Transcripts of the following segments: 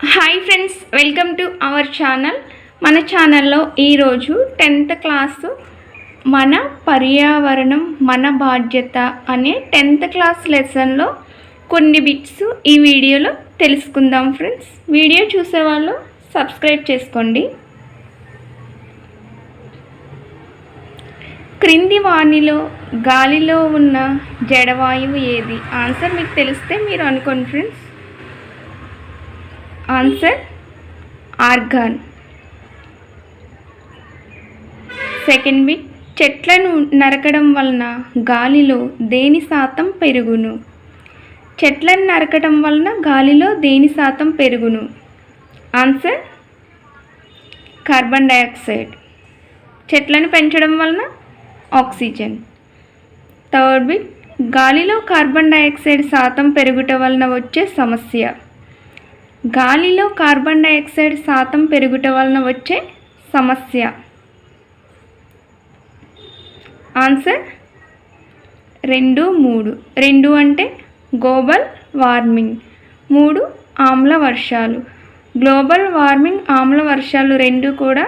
Hi friends, welcome to our channel. మన ఛానల్లో ఈరోజు 10th క్లాసు మన పర్యావరణం మన బాధ్యత అనే 10th క్లాస్ లెసన్లో కొన్ని బిట్స్ ఈ వీడియోలో తెలుసుకుందాం. ఫ్రెండ్స్, వీడియో చూసేవాళ్ళు సబ్స్క్రైబ్ చేసుకోండి. క్రింది వానిలో గాలిలో ఉన్న జడవాయువు ఏది? ఆన్సర్ మీకు తెలిస్తే మీరు అనుకోండి friends. Answer organ. Second bit, చెట్లను నరకడం వలన గాలిలో దేని శాతం పెరుగును? చెట్లను నరకడం వలన గాలిలో దేని శాతం పెరుగును? Answer carbon dioxide. చెట్లను పెంచడం వలన ఆక్సిజన్. థర్డ్ బిట్, గాలిలో కార్బన్ డయాక్సైడ్ శాతం పెరుగుట వలన వచ్చే సమస్య. గాలిలో కార్బన్ డయాక్సైడ్ శాతం పెరుగుట వలన వచ్చే సమస్య. ఆన్సర్ 2, 3. 2 అంటే గ్లోబల్ వార్మింగ్, 3 ఆమ్ల వర్షాలు. గ్లోబల్ వార్మింగ్, ఆమ్ల వర్షాలు 2 కూడా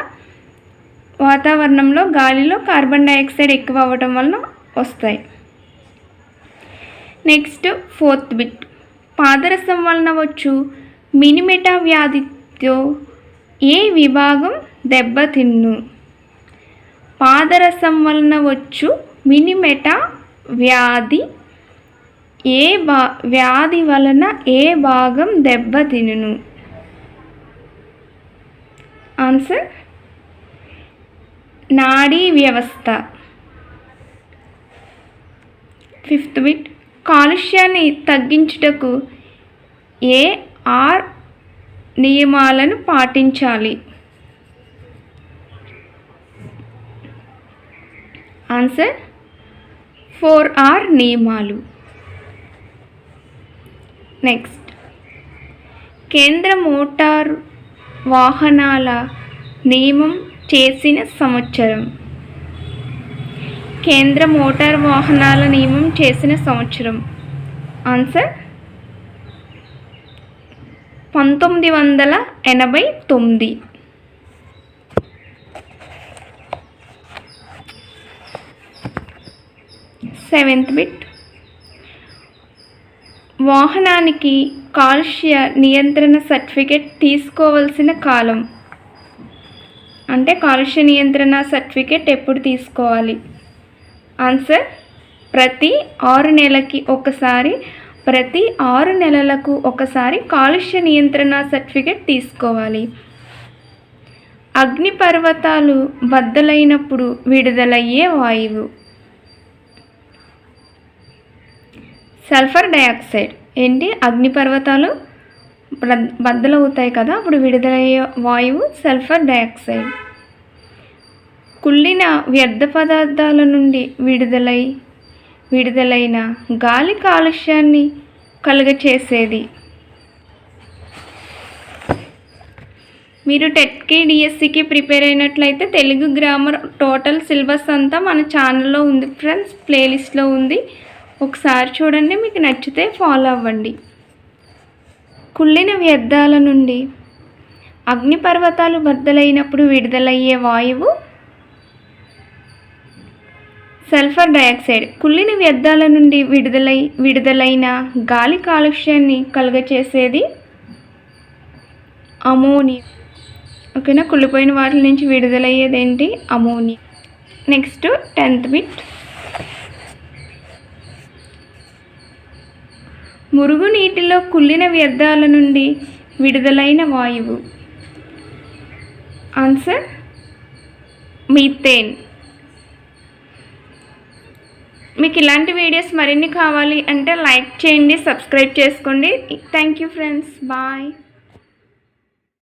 వాతావరణంలో గాలిలో కార్బన్ డయాక్సైడ్ ఎక్కువ అవ్వటం వలన వస్తాయి. నెక్స్ట్ ఫోర్త్ బిట్, పాదరసం వలన వచ్చు మినిమెటా వ్యాధితో ఏ విభాగం దెబ్బతిన్ను? పాదరసం వలన వచ్చు మినిమెటా వ్యాధి వ్యాధి వలన ఏ భాగం దెబ్బతిన్ను? ఆన్సర్ నాడీ వ్యవస్థ. ఫిఫ్త్ బిట్, కాలుష్యాన్ని తగ్గించుటకు ఏ 6 నియమాలను పాటించాలి? ఆన్సర్ 4R నియమాలు. నెక్స్ట్, కేంద్ర మోటారు వాహనాల నియమం చేసిన సంవత్సరం. కేంద్ర మోటారు వాహనాల నియమం చేసిన సంవత్సరం. ఆన్సర్ 1989. సెవెంత్ బిట్, వాహనానికి కాలుష్య నియంత్రణ సర్టిఫికేట్ తీసుకోవాల్సిన కాలం. అంటే కాలుష్య నియంత్రణ సర్టిఫికేట్ ఎప్పుడు తీసుకోవాలి? ఆన్సర్ ప్రతి 6 నెలలకి ఒకసారి, ప్రతి 6 నెలలకు ఒకసారి కాలుష్య నియంత్రణ సర్టిఫికేట్ తీసుకోవాలి. అగ్నిపర్వతాలు బద్దలైనప్పుడు విడుదలయ్యే వాయువు. Sulphur dioxide. ఏంటి? అగ్నిపర్వతాలు బద్దలవుతాయి కదా, అప్పుడు విడుదలయ్యే వాయువు సల్ఫర్ డయాక్సైడ్. కుళ్ళిన వ్యర్థ పదార్థాల నుండి విడుదలైన గాలి కాలుష్యాన్ని కలుగచేసేది. మీరు టెట్కి డిఎస్సికి ప్రిపేర్ అయినట్లయితే తెలుగు గ్రామర్ టోటల్ సిలబస్ అంతా మన ఛానల్లో ఉంది ఫ్రెండ్స్, ప్లేలిస్ట్లో ఉంది. ఒకసారి చూడండి, మీకు నచ్చితే ఫాలో అవ్వండి. కుళ్ళిన వ్యర్థాల నుండి అగ్నిపర్వతాలు బద్దలైనప్పుడు విడుదలయ్యే వాయువు సల్ఫర్ డయాక్సైడ్. కుళ్ళిన వ్యర్థాల నుండి విడుదలైన గాలి కాలుష్యాన్ని కలుగచేసేది అమోనియా. ఓకేనా? కుళ్ళిపోయిన వాటి నుంచి విడుదలయ్యేది ఏంటి? అమోనియా. నెక్స్ట్ 10th బిట్, మురుగునీటిలో కుళ్ళిన వ్యర్థాల నుండి విడుదలైన వాయువు. Answer methane. మీకు ఇలాంటి వీడియోస్ మరిన్ని కావాలి అంటే లైక్ చేయండి, సబ్స్క్రైబ్ చేసుకోండి. Thank you friends, bye.